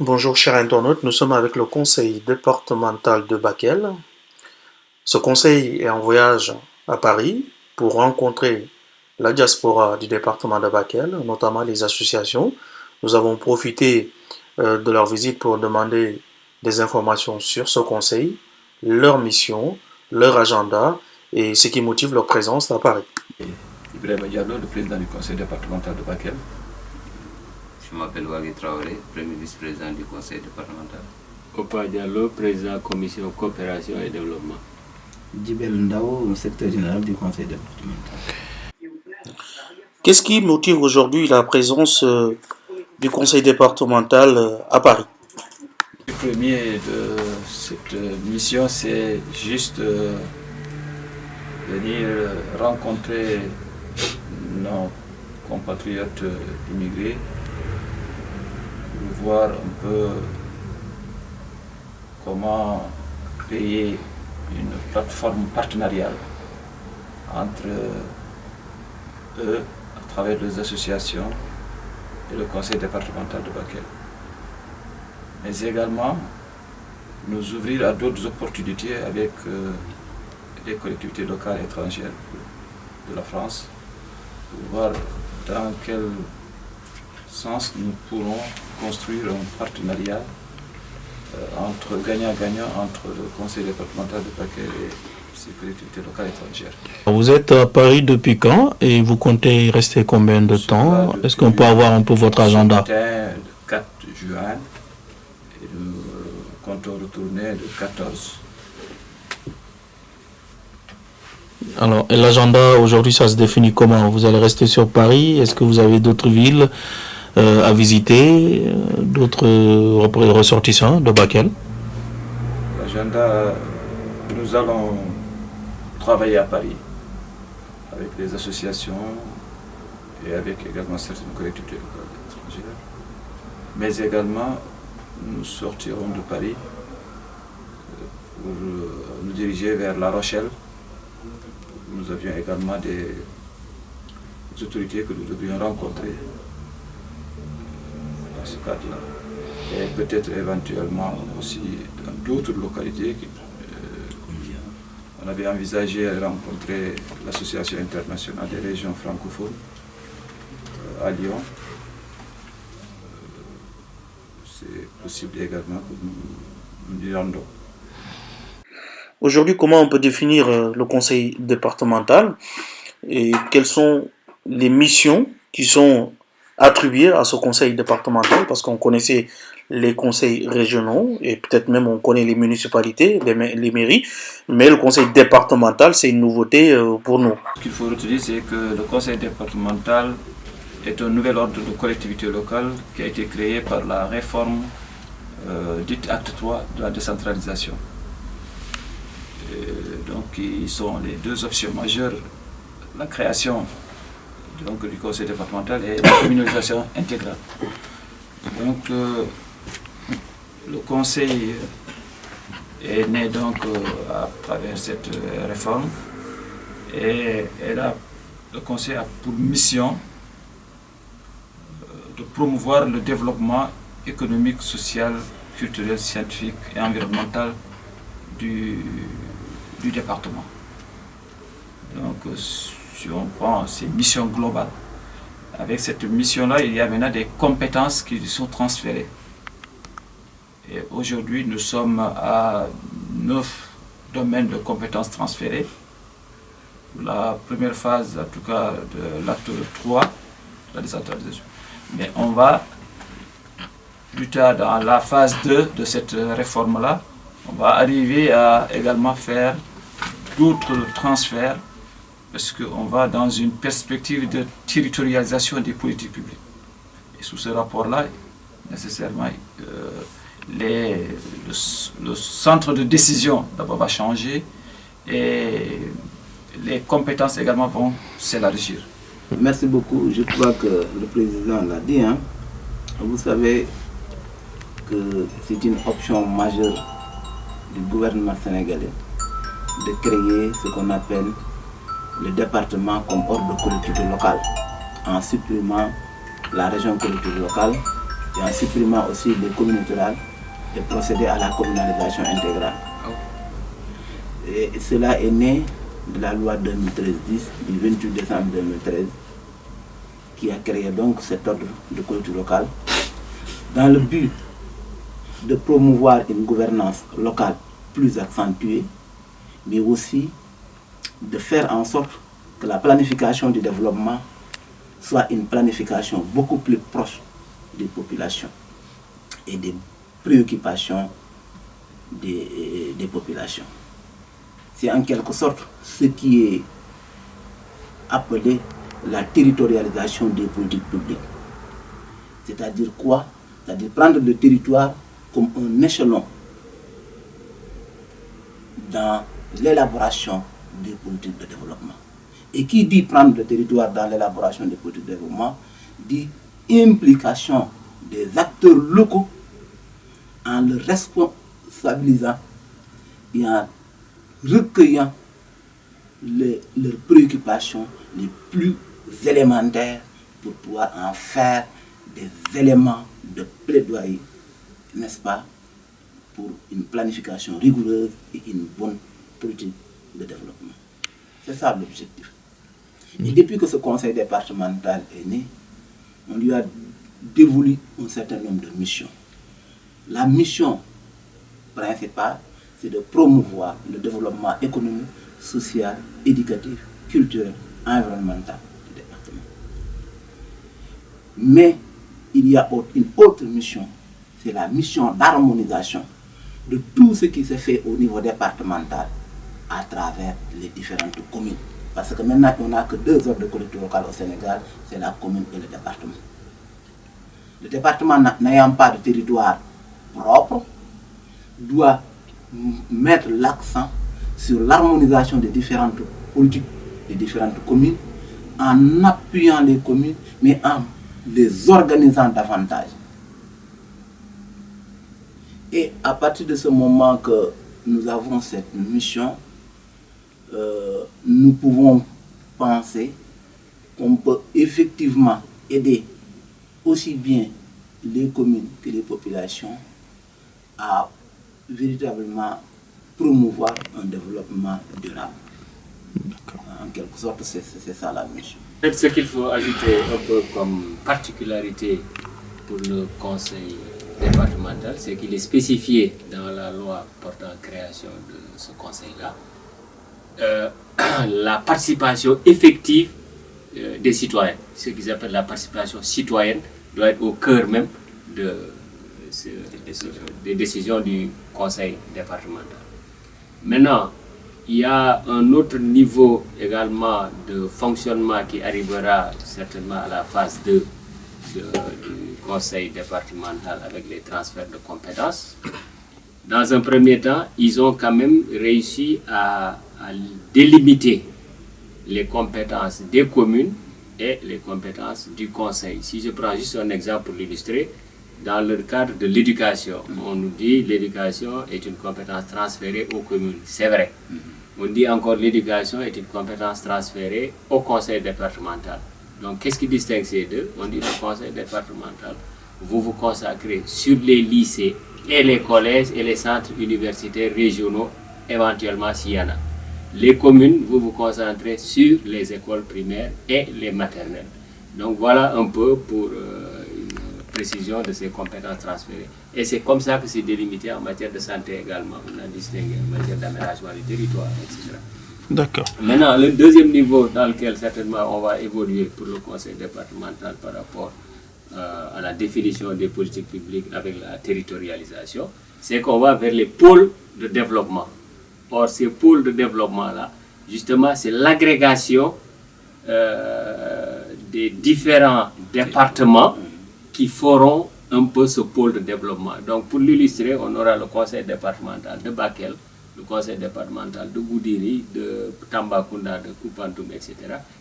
Bonjour chers internautes, nous sommes avec le conseil départemental de Bakel. Ce conseil est en voyage à Paris pour rencontrer la diaspora du département de Bakel, notamment les associations. Nous avons profité de leur visite pour demander des informations sur ce conseil, leur mission, leur agenda et ce qui motive leur présence à Paris. Ibrahima Diallo, le président du conseil départemental de Bakel. Je m'appelle Wagui Traoré, premier vice-président du conseil départemental. Opa Diallo, président commission coopération et développement. Djibel Ndao, secrétaire général du conseil départemental. Qu'est-ce qui motive aujourd'hui la présence du conseil départemental à Paris? Le premier de cette mission, c'est juste venir rencontrer nos compatriotes immigrés, voir un peu comment créer une plateforme partenariale entre eux à travers les associations et le conseil départemental de Bakel. Mais également nous ouvrir à d'autres opportunités avec les collectivités locales étrangères de la France pour voir dans quel sens nous pourrons construire un partenariat entre gagnant-gagnant entre le conseil départemental de Bakel et ces collectivités locales étrangères. Vous êtes à Paris depuis quand et vous comptez rester combien de temps? Est-ce qu'on peut avoir un peu votre agenda? Le 4 juin et nous comptons retourner le 14. Alors, et l'agenda aujourd'hui, ça se définit comment? Vous allez rester sur Paris? Est-ce que vous avez d'autres villes à visiter, d'autres ressortissants de Bakel? L'agenda, nous allons travailler à Paris avec les associations et avec également certaines collectivités locales étrangères. Mais également, nous sortirons de Paris pour nous diriger vers La Rochelle. Nous avions également des autorités que nous devrions rencontrer dans ce cadre-là. Et peut-être éventuellement aussi dans d'autres localités. On avait envisagé de rencontrer l'Association internationale des régions francophones à Lyon. C'est possible également que nous y rendons. Aujourd'hui, comment on peut définir le conseil départemental et quelles sont les missions qui sont attribuées à ce conseil départemental? Parce qu'on connaissait les conseils régionaux et peut-être même on connaît les municipalités, les mairies, mais le conseil départemental, c'est une nouveauté pour nous. Ce qu'il faut retenir, c'est que le conseil départemental est un nouvel ordre de collectivité locale qui a été créé par la réforme dite acte 3 de la décentralisation. Donc, ils sont les deux options majeures, la création donc, du conseil départemental et la communalisation intégrale. Donc, le conseil est né donc à travers cette réforme et le conseil a pour mission de promouvoir le développement économique, social, culturel, scientifique et environnemental du département. Donc, si on prend ces missions globales, avec cette mission-là, il y a maintenant des compétences qui sont transférées. Et aujourd'hui, nous sommes à 9 domaines de compétences transférées. La première phase, en tout cas, de l'acte 3, la décentralisation. Mais on va, plus tard, dans la phase 2 de cette réforme-là, on va arriver à également faire d'autres transferts parce qu'on va dans une perspective de territorialisation des politiques publiques. Et sous ce rapport-là, nécessairement, le centre de décision d'abord va changer et les compétences également vont s'élargir. Merci beaucoup. Je crois que le président l'a dit. Vous savez que c'est une option majeure du gouvernement sénégalais de créer ce qu'on appelle le département comme ordre de collectivité locale en supprimant la région collectivité locale et en supprimant aussi les communes rurales et procéder à la communalisation intégrale. Et cela est né de la loi 2013-10 du 28 décembre 2013 qui a créé donc cet ordre de culture locale dans le but de promouvoir une gouvernance locale plus accentuée, mais aussi de faire en sorte que la planification du développement soit une planification beaucoup plus proche des populations et des préoccupations des populations. C'est en quelque sorte ce qui est appelé la territorialisation des politiques publiques. C'est-à-dire quoi? C'est-à-dire prendre le territoire comme un échelon dans l'élaboration des politiques de développement. Et qui dit prendre le territoire dans l'élaboration des politiques de développement dit implication des acteurs locaux en le responsabilisant et en recueillant leurs préoccupations les plus élémentaires pour pouvoir en faire des éléments de plaidoyer, n'est-ce pas, pour une planification rigoureuse et une bonne politique de développement. C'est ça l'objectif. Et depuis que ce conseil départemental est né, on lui a dévolu un certain nombre de missions. La mission principale, c'est de promouvoir le développement économique, social, éducatif, culturel, environnemental du département. Mais il y a une autre mission, c'est la mission d'harmonisation de tout ce qui se fait au niveau départemental à travers les différentes communes. Parce que maintenant, on n'a que deux ordres de collectivités locales au Sénégal, c'est la commune et le département. Le département n'ayant pas de territoire propre doit mettre l'accent sur l'harmonisation des différentes politiques des différentes communes en appuyant les communes, mais en les organisant davantage. Et à partir de ce moment que nous avons cette mission, nous pouvons penser qu'on peut effectivement aider aussi bien les communes que les populations à véritablement promouvoir un développement durable. En quelque sorte, c'est ça la mission. Peut-être ce qu'il faut ajouter un peu comme particularité pour le conseil départemental, c'est qu'il est spécifié dans la loi portant création de ce conseil-là la participation effective des citoyens. Ce qu'ils appellent la participation citoyenne doit être au cœur même des décisions du conseil départemental. Maintenant, il y a un autre niveau également de fonctionnement qui arrivera certainement à la phase 2 du conseil départemental avec les transferts de compétences. Dans un premier temps, ils ont quand même réussi à délimiter les compétences des communes et les compétences du conseil. Si je prends juste un exemple pour l'illustrer, dans le cadre de l'éducation, on nous dit que l'éducation est une compétence transférée aux communes. C'est vrai. On dit encore que l'éducation est une compétence transférée au conseil départemental. Donc, qu'est-ce qui distingue ces deux? On dit le conseil départemental, vous vous consacrez sur les lycées et les collèges et les centres universitaires régionaux, éventuellement s'il y en a. Les communes, vous vous concentrez sur les écoles primaires et les maternelles. Donc, voilà un peu pour précision de ces compétences transférées. Et c'est comme ça que c'est délimité en matière de santé également. On a distingué en matière d'aménagement du territoire, etc. D'accord. Maintenant, le deuxième niveau dans lequel certainement on va évoluer pour le conseil départemental par rapport à la définition des politiques publiques avec la territorialisation, c'est qu'on va vers les pôles de développement. Or, ces pôles de développement-là, justement, c'est l'agrégation des différents départements qui feront un peu ce pôle de développement. Donc, pour l'illustrer, on aura le conseil départemental de Bakel, le conseil départemental de Goudiri, de Tambacounda, de Koupantoum, etc.,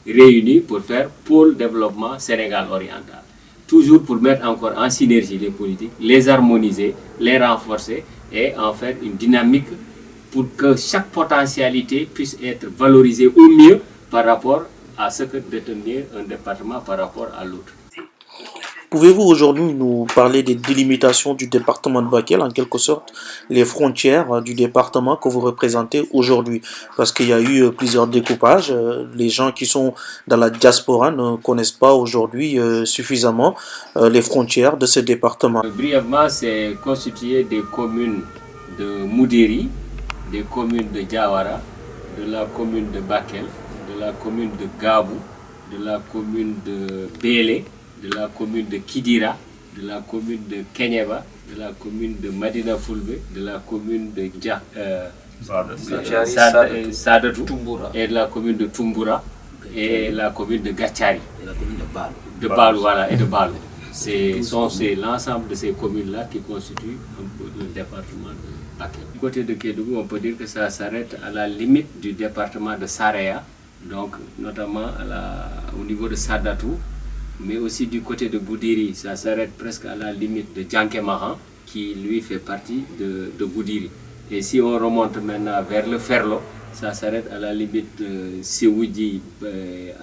réunis pour faire pôle développement Sénégal oriental. Toujours pour mettre encore en synergie les politiques, les harmoniser, les renforcer et en faire une dynamique pour que chaque potentialité puisse être valorisée au mieux par rapport à ce que détenir un département par rapport à l'autre. Pouvez-vous aujourd'hui nous parler des délimitations du département de Bakel, en quelque sorte, les frontières du département que vous représentez aujourd'hui? Parce qu'il y a eu plusieurs découpages. Les gens qui sont dans la diaspora ne connaissent pas aujourd'hui suffisamment les frontières de ce département. Brièvement, c'est constitué des communes de Moudéri, des communes de Diawara, de la commune de Bakel, de la commune de Gabou, de la commune de Bélé, de la commune de Kidira, de la commune de Kenyeba, de la commune de Madina Fulbe, de la commune de Sadatou, et de la commune de Tumbura, et la commune de Gachari. Et la commune de Bal. De Balou, voilà, et de Balou. C'est l'ensemble de ces communes-là qui constituent un peu le département de Bakel. Du côté de Kédougou, on peut dire que ça s'arrête à la limite du département de Saraya, donc notamment au niveau de Sadatou, mais aussi du côté de Goudiri, ça s'arrête presque à la limite de Djankemahan, qui lui fait partie de Goudiri. Et si on remonte maintenant vers le Ferlo, ça s'arrête à la limite de Sewoudi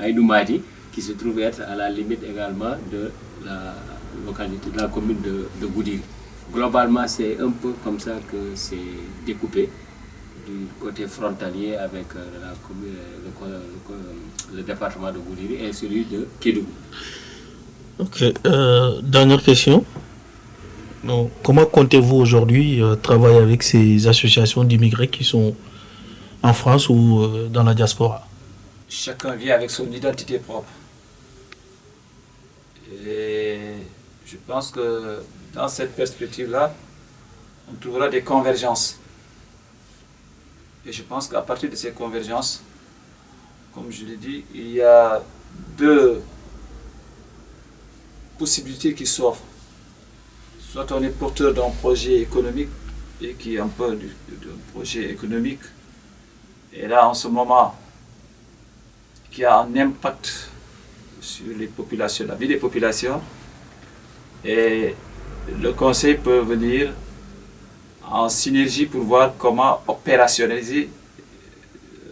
Aïnoumadi, qui se trouve être à la limite également de la localité, de la commune de Goudiri. Globalement, c'est un peu comme ça que c'est découpé du côté frontalier avec le département de Goudiri et celui de Kédougou. Ok, dernière question. Donc, comment comptez-vous aujourd'hui travailler avec ces associations d'immigrés qui sont en France ou dans la diaspora? Chacun vient avec son identité propre. Et je pense que dans cette perspective-là, on trouvera des convergences. Et je pense qu'à partir de ces convergences, comme je l'ai dit, il y a deux possibilités qui s'offrent. Soit on est porteur d'un projet économique et qui est un peu d'un projet économique. Et là, en ce moment, qui a un impact sur les populations, la vie des populations. Et le conseil peut venir en synergie pour voir comment opérationnaliser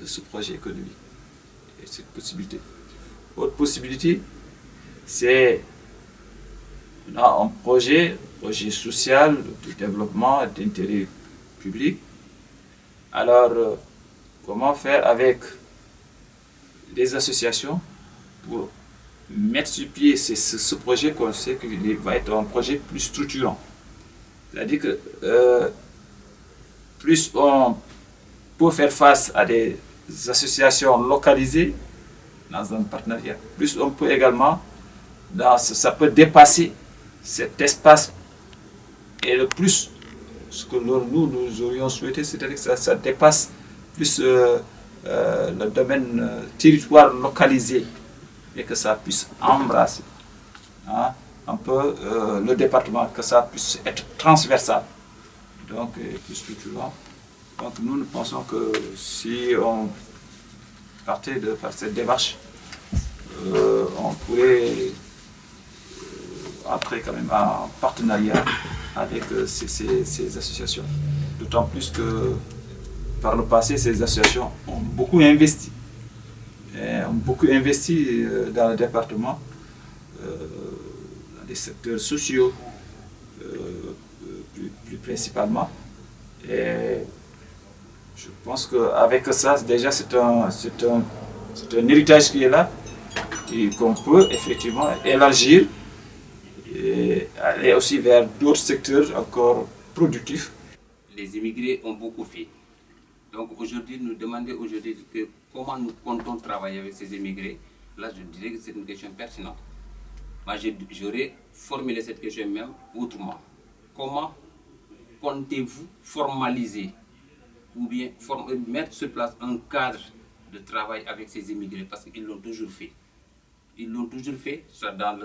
ce projet économique et cette possibilité. Autre possibilité, c'est un projet social de développement d'intérêt public. Alors, comment faire avec des associations pour mettre sur pied ce projet qu'on sait qu'il va être un projet plus structurant. C'est-à-dire que plus on peut faire face à des associations localisées dans un partenariat, plus on peut également, ça peut dépasser cet espace. Et le plus, ce que nous aurions souhaité, c'est-à-dire que ça dépasse plus le domaine territoire localisé et que ça puisse embrasser un peu le département, que ça puisse être transversal, donc plus structurant. Donc nous pensons que si on partait par cette démarche, on pourrait entrer quand même en partenariat avec ces associations. D'autant plus que par le passé, ces associations ont beaucoup investi. Dans le département, dans des secteurs sociaux, plus principalement. Et je pense qu'avec ça, déjà, c'est un héritage qui est là et qu'on peut effectivement élargir et aller aussi vers d'autres secteurs encore productifs. Les immigrés ont beaucoup fait. Donc aujourd'hui, nous demandons comment nous comptons travailler avec ces immigrés. Là, je dirais que c'est une question pertinente. Moi, j'aurais formulé cette question même autrement. Comment comptez-vous formaliser ou bien mettre sur place un cadre de travail avec ces immigrés? Parce qu'ils l'ont toujours fait. Ils l'ont toujours fait, soit dans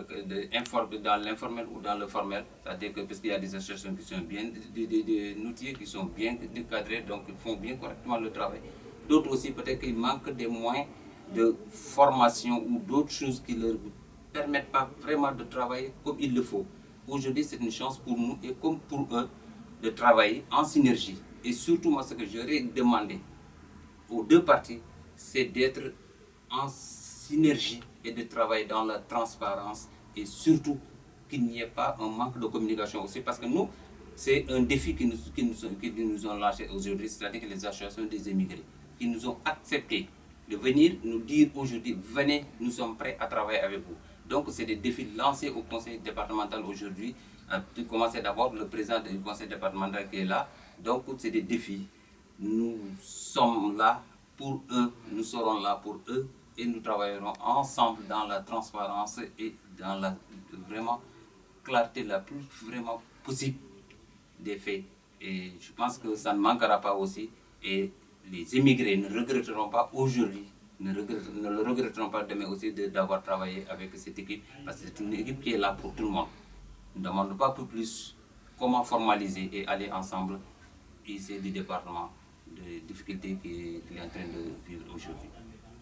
l'informel ou dans le formel. C'est-à-dire que parce qu'il y a des associations qui sont bien des outils, qui sont bien cadrés, donc ils font bien correctement le travail. D'autres aussi, peut-être qu'ils manquent des moyens de formation ou d'autres choses qui ne leur permettent pas vraiment de travailler comme il le faut. Aujourd'hui, c'est une chance pour nous et comme pour eux de travailler en synergie. Et surtout, moi, ce que j'aurais demandé aux deux parties, c'est d'être en synergie et de travailler dans la transparence et surtout qu'il n'y ait pas un manque de communication aussi, parce que nous, c'est un défi qui nous ont lâché aujourd'hui, c'est-à-dire que les associations des émigrés, qui nous ont accepté de venir nous dire aujourd'hui, venez, nous sommes prêts à travailler avec vous. Donc c'est des défis lancés au conseil départemental aujourd'hui. Tu commences d'abord le président du conseil départemental qui est là. Donc c'est des défis. Nous sommes là pour eux, nous serons là pour eux et nous travaillerons ensemble dans la transparence et dans la vraiment clarté la plus vraiment possible des faits. Et je pense que ça ne manquera pas aussi. Et les immigrés ne regretteront pas aujourd'hui, ne le regretteront pas demain aussi d'avoir travaillé avec cette équipe, parce que c'est une équipe qui est là pour tout le monde. Nous ne demandons pas plus comment formaliser et aller ensemble ici du département de difficultés qu'il est en train de vivre aujourd'hui.